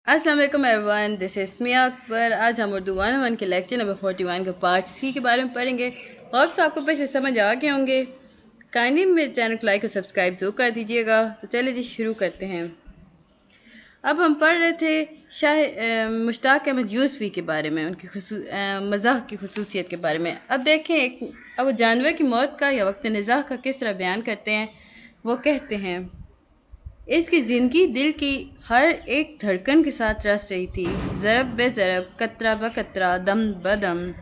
अस्सलाम वालेकुम everyone, this is स्मिया Akbar. आज हम उर्दू 101 के लेक्चर नंबर 41 का पार्ट सी के बारे में पढ़ेंगे। होप्स आपको पैसे समझ आ गए होंगे। काइंडली मेरे चैनल को लाइक और सब्सक्राइब जरूर कर दीजिएगा। तो चलिए जी शुरू करते हैं। अब हम पढ़ रहे थे मुश्ताक अहमद यूसुफी के बारे में, उनकी मज़ाक की खसूसियत के बारे में। अब देखें अब वो जानवर की मौत का या वक्त निज़ाह का किस तरह बयान करते हैं। वो कहते हैं, इसकी ज़िंदगी दिल की हर एक धड़कन के साथ रस रही थी, ज़रब बे ज़रब, कतरा ब कतरा, दम ब दम।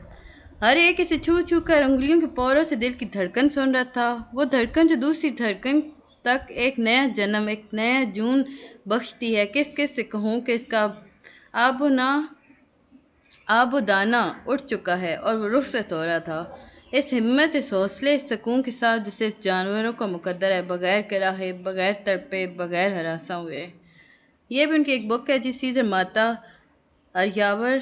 हर एक इसे छू छू कर उंगलियों के पोरों से दिल की धड़कन सुन रहा था। वो धड़कन जो दूसरी धड़कन तक एक नया जन्म, एक नया जून बख्शती है। किस किस से कहूँ कि इसका आबो दाना उठ चुका है और वो रुखसत हो रहा था। इस हिम्मत, इस हौसले, इस सुकून के साथ जो सिर्फ जानवरों का मुकद्दर है, बगैर कराहे, बगैर तड़पे, बगैर हरासा हुए। ये भी उनकी एक बुक है जी, सीजर माता अरियावर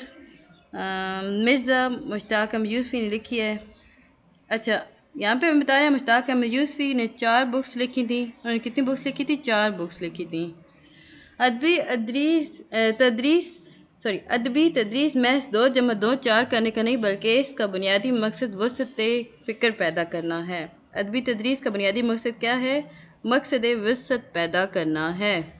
मिर्ज़ा मुश्ताक अहमद यूसुफी ने लिखी है। अच्छा, यहाँ पे हम बता रहे हैं मुश्ताक अहमद यूसुफी ने 4 बुक्स लिखी थी। उन्होंने कितनी बुक्स लिखी थी? 4 बुक्स लिखी थी। अदबी तदरीस महज 2 जमा 2 4 करने का नहीं, बल्कि इसका बुनियादी मकसद वसत फ़िक्र पैदा करना है। अदबी तदरीस का बुनियादी मकसद क्या है? मकसद वसत पैदा करना है।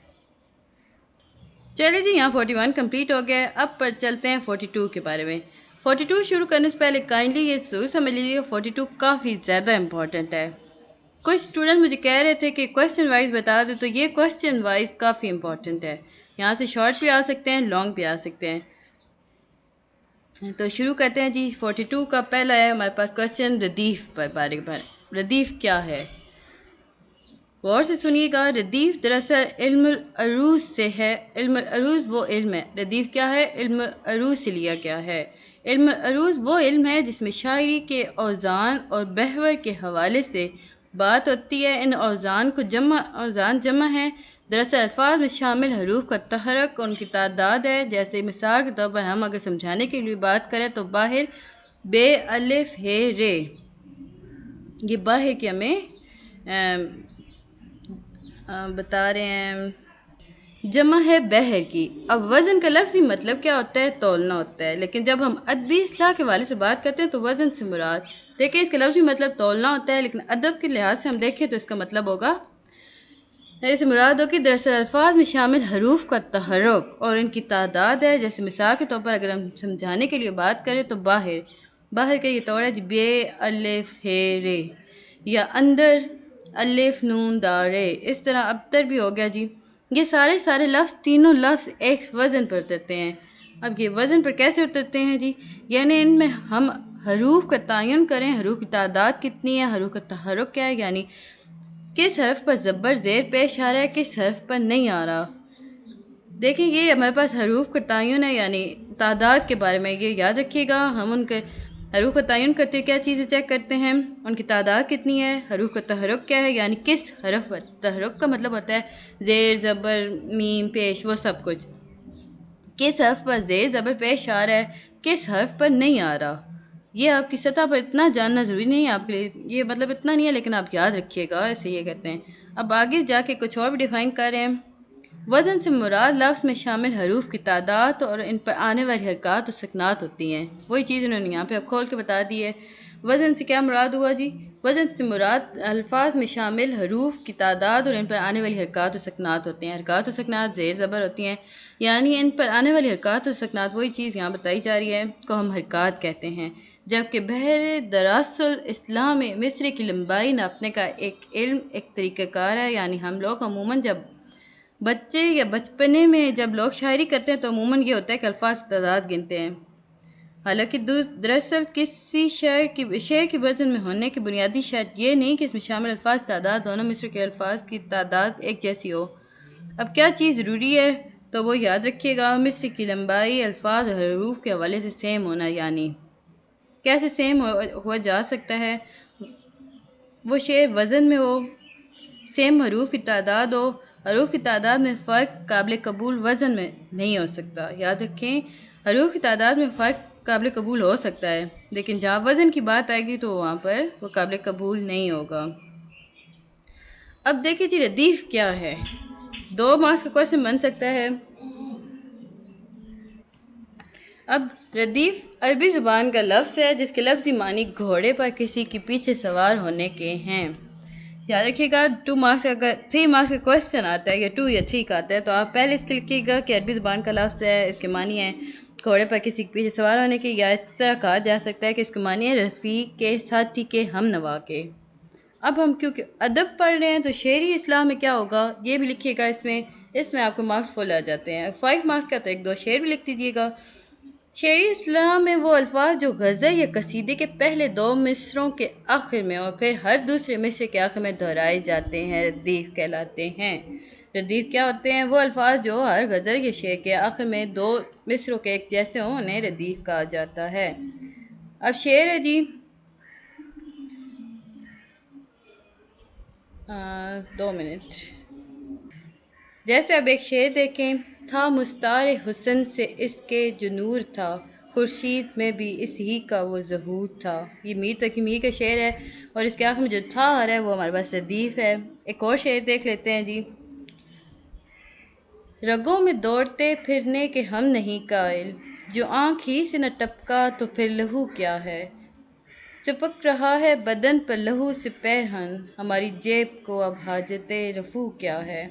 चलिए जी, यहाँ 41 कंप्लीट हो गया है। अब पर चलते हैं 42 के बारे में। 42 शुरू करने से पहले काइंडली ये ज़रूर समझ लीजिएगा, 42 काफ़ी ज़्यादा इम्पॉर्टेंट है। कुछ स्टूडेंट मुझे कह रहे थे कि क्वेश्चन वाइज बता दे, तो ये क्वेश्चन वाइज काफ़ी इंपॉर्टेंट है। यहाँ से शॉर्ट भी आ सकते हैं, लॉन्ग भी आ सकते हैं। तो शुरू करते हैं जी। 42 का पहला है हमारे पास क्वेश्चन रदीफ पर बारे में। रदीफ क्या है? गौर से सुनिएगा। रदीफ दरअसल इल्मुल अरूज से है। इल्मुल अरूज वो इल्म है। रदीफ क्या है? इल्मुल अरूज से लिया गया है। इल्मुल अरूज वो इल्म है जिसमें शायरी के औज़ान और बहवर के हवाले से बात होती है। इन औज़ान जमा है। दरअसल अल्फाज में शामिल हरूफ का तहरक उनकी तादाद है। जैसे मिसाल के तौर पर हम अगर समझाने के लिए बात करें तो बाहिर बे अलिफ हे रे, ये बाहिर की हमें बता रहे हैं जमा है बहर की। अब वज़न का लफ्ज़ी मतलब क्या होता है? तोलना होता है। लेकिन जब हम अदबी इस्लाह के वाले से बात करते हैं तो वज़न से मुराद, देखिए इसका लफ्ज़ी मतलब तोलना होता है, लेकिन अदब के लिहाज से हम देखें तो इसका मतलब होगा, इससे मुराद हो कि दरअसल अल्फाज में शामिल हरूफ का तहर्रुक और इनकी तादाद है। जैसे मिसाल के तौर पर अगर हम समझाने के लिए बात करें तो बाहर का ये तौर है बे अलिफ हे रे, या अंदर अलिफ नून दा रे। इस तरह अबतर भी हो गया जी। ये सारे लफ्ज़, तीनों लफ्ज़ एक वज़न पर उतरते हैं। अब ये वज़न पर कैसे उतरते हैं जी? यानी इनमें हम हरूफ का तयन करें, हरूफ की तादाद कितनी है, हरूफ का तहर्रुक क्या है, यानी किस हर्फ पर ज़बर ज़ेर पेश आ रहा है, किस हर्फ पर नहीं आ रहा। देखिए ये हमारे पास हरूफ का तयन है, यानी तादाद के बारे में ये याद रखिएगा। हम उनके हरूफ का तयन करते क्या चीज़ें चेक करते हैं? उनकी तादाद कितनी है, हरूफ का तहरुक क्या है, यानी किस हरफ पर। तहरुक का मतलब होता है ज़ेर ज़बर मीम पेश, वो सब कुछ। किस हर्फ पर ज़ेर ज़बर पेश आ रहा है, किस हर्फ पर नहीं आ रहा। ये आपकी सतह पर इतना जानना ज़रूरी नहीं है आपके लिए, ये मतलब इतना नहीं है, लेकिन आप याद रखिएगा, ऐसे ये कहते हैं। अब आगे जाके कुछ और भी डिफ़ाइन कर रहे हैं। वज़न से मुराद लफ्ज़ में शामिल हरूफ की तादाद और इन पर आने वाली हरकत और सकनात होती हैं। वही चीज़ उन्होंने यहाँ पे अब खोल के बता दी है। वज़न से क्या मुराद हुआ जी? वज़न से मुराद अल्फाज में शामिल हरूफ की तादाद और इन पर आने वाली हरकत और सकनात होते हैं। हरकत और सकनात ज़ेर ज़बर होती हैं, यानी इन पर आने वाली हरकत और सकनात, वही चीज़ यहाँ बताई जा रही है, को हम हरकत कहते हैं। जबकि बहर दरासल इस्लाम में मिस्र की लंबाई नापने का एक इल्म, एक तरीक़ाकार है। यानी हम लोग अमूमन जब बच्चे या बचपने में जब लोग शायरी करते हैं तो अमूमन ये होता है कि अल्फाज की तादाद गिनते हैं। हालांकि दरअसल किसी शेर के वज़न में होने की बुनियादी शर्त ये नहीं कि इसमें शामिल अल्फाज तादाद दोनों मिस्र के अल्फाज की तादाद एक जैसी हो। अब क्या चीज़ ज़रूरी है? तो वो याद रखिएगा, मिस्र की लंबाई अल्फाज और हरूफ के हवाले से सेम होना। यानी कैसे सेम हुआ जा सकता है? वो शेर वज़न में हो, सेम हरूफ की तादाद हो, हरूफ की तादाद में फ़र्क काबिल कबूल वज़न में नहीं हो सकता। याद रखें, हरूफ की तादाद में फ़र्क काबिल कबूल हो सकता है, लेकिन जहाँ वज़न की बात आएगी तो वहाँ पर वो काबिल कबूल नहीं होगा। अब देखिए जी, रदीफ़ क्या है? 2 मार्क्स का क्वेश्चन बन सकता है। اب ردیف عربی زبان کا لفظ ہے جس کے لفظی معنی گھوڑے پر کسی کے پیچھے سوار ہونے کے ہیں۔ یاد رکھیے گا 2 مارکس کا اگر 3 مارکس کا کوشچن آتا ہے یا 2 یا 3 کا آتا ہے تو آپ پہلے اس کے لکھیے گا کہ عربی زبان کا لفظ ہے، اس کے معنی ہے گھوڑے پر کسی کے پیچھے سوار ہونے کے، یا اس طرح کہا جا سکتا ہے کہ اس کے معنی ہے رفیق کے، ساتھی کے، ہم نوا کے۔ اب ہم کیونکہ ادب پڑھ رہے ہیں تو شعری اصطلاح میں کیا ہوگا یہ بھی لکھیے گا، اس میں آپ کو مارکس فل آ جاتے ہیں۔ 5 مارکس کا تو 1-2 شعر بھی لکھ دیجیے گا۔ شعری اصطلاح میں وہ الفاظ جو غزل یا قصیدے کے پہلے 2 مصروں کے آخر میں اور پھر ہر دوسرے مصرے کے آخر میں دہرائے جاتے ہیں ردیف کہلاتے ہیں۔ ردیف کیا ہوتے ہیں؟ وہ الفاظ جو ہر غزل یا شعر کے آخر میں 2 مصروں کے ایک جیسے ہوں انہیں ردیف کہا جاتا ہے۔ اب شعر ہے جی 2 منٹ۔ جیسے اب ایک شعر دیکھیں، تھا مستعار حسن سے اس کے جو نور تھا، خورشید میں بھی اس ہی کا وہ ظہور تھا۔ یہ میر تقی میر کا شعر ہے اور اس کے آخر میں جو تھا آ رہا ہے وہ ہمارے پاس ردیف ہے۔ ایک اور شعر دیکھ لیتے ہیں جی، رگوں میں دوڑتے پھرنے کے ہم نہیں قائل، جو آنکھ ہی سے نہ ٹپکا تو پھر لہو کیا ہے، چپک رہا ہے بدن پر لہو سے پیرہن، ہماری جیب کو اب حاجت رفو کیا ہے۔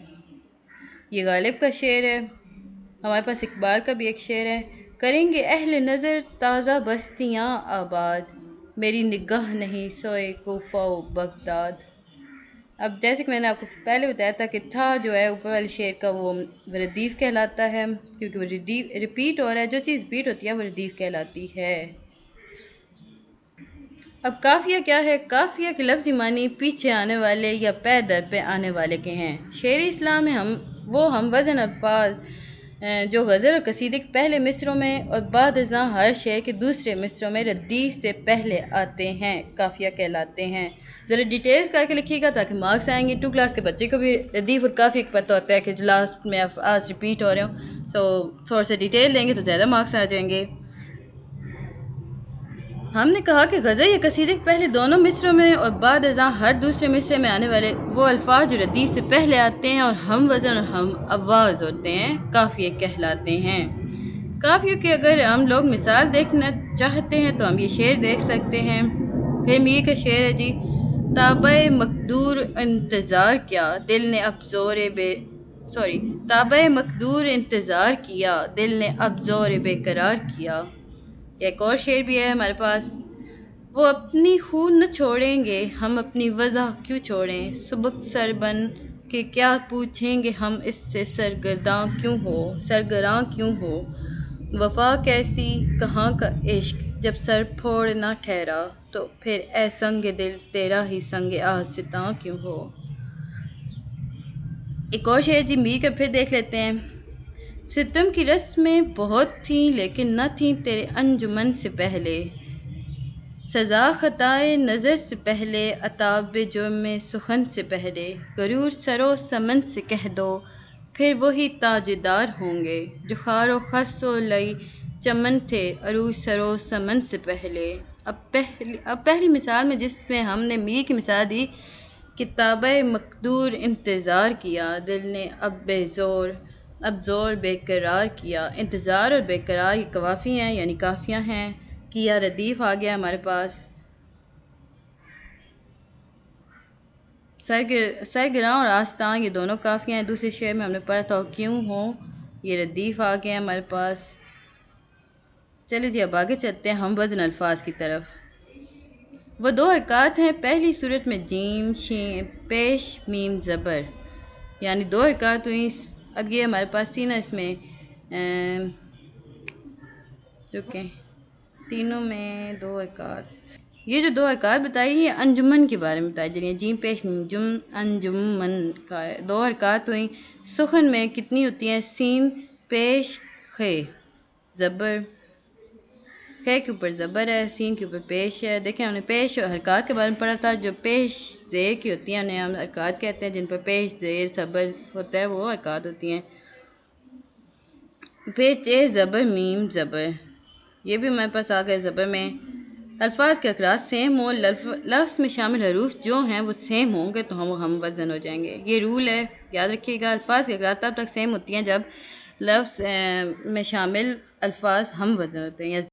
یہ غالب کا شعر ہے۔ ہمارے پاس اقبال کا بھی ایک شعر ہے، کریں گے اہل نظر تازہ بستیاں آباد، میری نگاہ نہیں سوئے کوفہ و بغداد۔ اب جیسے کہ میں نے آپ کو پہلے بتایا تھا کہ تھا جو ہے اوپر والے شعر کا وہ ردیف کہلاتا ہے، کیونکہ وہ ریپیٹ ہو رہا ہے، جو چیز ریپیٹ ہوتی ہے وہ ردیف کہلاتی ہے۔ اب قافیہ کیا ہے؟ قافیہ کے لفظی معنی پیچھے آنے والے یا پے در پہ آنے والے کے ہیں۔ شعری اسلام میں ہم وزن الفاظ جو غزل اور قصیدے کے پہلے مصروں میں اور بعد ازاں ہر شعر کے دوسرے مصروں میں ردیف سے پہلے آتے ہیں قافیہ کہلاتے ہیں۔ ذرا ڈیٹیلز کر کے لکھیے گا تاکہ مارکس آئیں گے۔ 2 کلاس کے بچے کو بھی ردیف اور قافیہ کا پتہ ہوتا ہے کہ جو لاسٹ میں الفاظ ریپیٹ ہو رہے ہوں، تو تھوڑا سا ڈیٹیل دیں گے تو زیادہ مارکس آ جائیں گے۔ ہم نے کہا کہ غزل یا قصیدے کے پہلے دونوں مصروں میں اور بعد ازاں ہر دوسرے مصرے میں آنے والے وہ الفاظ جو ردیف سے پہلے آتے ہیں اور ہم وزن اور ہم آواز ہوتے ہیں قافیے کہلاتے ہیں۔ قافیوں کی اگر ہم لوگ مثال دیکھنا چاہتے ہیں تو ہم یہ شعر دیکھ سکتے ہیں۔ پھر میر کا شعر ہے جی، تابع مقدور انتظار کیا دل نے تابع مقدور انتظار کیا دل نے اب زور بے قرار کیا۔ ایک اور شعر بھی ہے ہمارے پاس، وہ اپنی خون نہ چھوڑیں گے ہم اپنی وضع کیوں چھوڑیں، سبک سر بن کے کیا پوچھیں گے ہم اس سے سرگراں کیوں ہو، وفا کیسی کہاں کا عشق جب سر پھوڑ نہ ٹھہرا، تو پھر اے سنگ دل تیرا ہی سنگ آہستہ کیوں ہو۔ ایک اور شعر جی میر کا پھر دیکھ لیتے ہیں، ستم کی رسمیں بہت تھیں لیکن نہ تھیں تیرے انجمن سے پہلے، سزا خطائے نظر سے پہلے عتاب جرم سخن سے پہلے، غرور سرو سمن سے کہہ دو پھر وہی تاجدار ہوں گے، جو خار و خس و لئی چمن تھے عروج سرو سمن سے پہلے۔ اب پہلی مثال میں جس میں ہم نے میر کی مثال دی کہ تابع مقدور انتظار کیا دل نے اب زور بے قرار کیا، انتظار اور بے قرار یہ قوافی ہیں یعنی قافیہ ہیں۔ کیا ردیف آ گیا ہمارے پاس، سرگراں اور آستاں یہ دونوں قافیہ ہیں۔ دوسرے شعر میں ہم نے پڑھا تھا کیوں ہو، یہ ردیف آ گیا ہمارے پاس۔ چلے جی اب آگے چلتے ہیں ہم وزن الفاظ کی طرف۔ وہ 2 حرکات ہیں، پہلی صورت میں جیم شین پیش میم زبر، یعنی 2 حرکات ہوئیں۔ اب یہ ہمارے پاس تھی نا، اس میں تینوں میں 2 حرکات، یہ جو 2 حرکات بتائی یہ انجمن کے بارے میں بتائی جا رہی ہیں، جیم پیش میم جم انجمن کا 2 حرکات ہوئیں۔ سخن میں کتنی ہوتی ہیں؟ سین پیش خے، زبر خے کے اوپر زبر ہے، سین کے اوپر پیش ہے۔ دیکھیں ہم نے پیش اور حرکات کے بارے میں پڑھا تھا، جو پیش زیر کی ہوتی ہیں انہیں ہم حرکات کہتے ہیں، جن پر پیش زیر زبر ہوتا ہے وہ حرکات ہوتی ہیں۔ پھر چے زبر میم زبر، یہ بھی ہمارے پاس آ گئے زبر میں۔ الفاظ کے اخراج سیم ہوں، لفظ میں شامل حروف جو ہیں وہ سیم ہوں گے تو ہم وزن ہو جائیں گے، یہ رول ہے، یاد رکھیے گا۔ الفاظ کے اخراج تب تک سیم ہوتی ہیں جب لفظ میں شامل الفاظ ہم وزن ہوتے ہیں یا